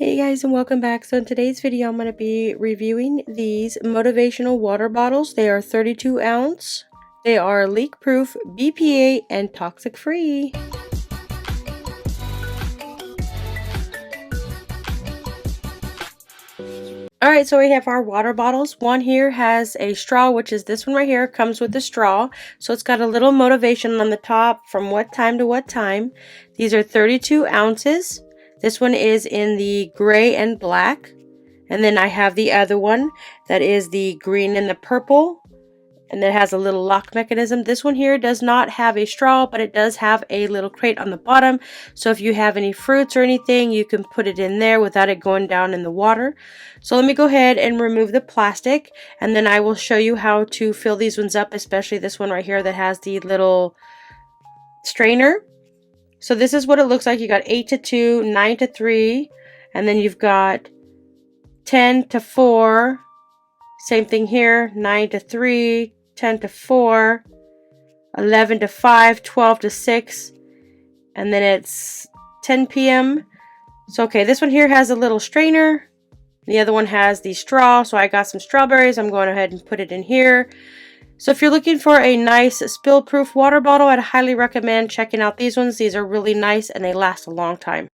Hey guys, and welcome back. So in today's video I'm going to be reviewing these motivational water bottles. They are 32 ounce. They are leak proof, BPA and toxic free. Alright, so we have our water bottles. One here has a straw, which is this one right here, comes with the straw. So it's got a little motivation on the top from what time to what time. These are 32 ounces. This one is in the gray and black. And then I have the other one that is the green and the purple. And it has a little lock mechanism. This one here does not have a straw, but it does have a little crate on the bottom. So if you have any fruits or anything, you can put it in there without it going down in the water. So let me go ahead and remove the plastic, and then I will show you how to fill these ones up, especially this one right here that has the little strainer. So this is what it looks like. You got 8 to 2, 9 to 3, and then you've got 10 to 4. Same thing here, 9 to 3, 10 to 4, 11 to 5, 12 to 6, and then it's 10 p.m. So okay, this one here has a little strainer. The other one has the straw, so I got some strawberries. I'm going ahead and put it in here. So if you're looking for a nice spill-proof water bottle, I'd highly recommend checking out these ones. These are really nice and they last a long time.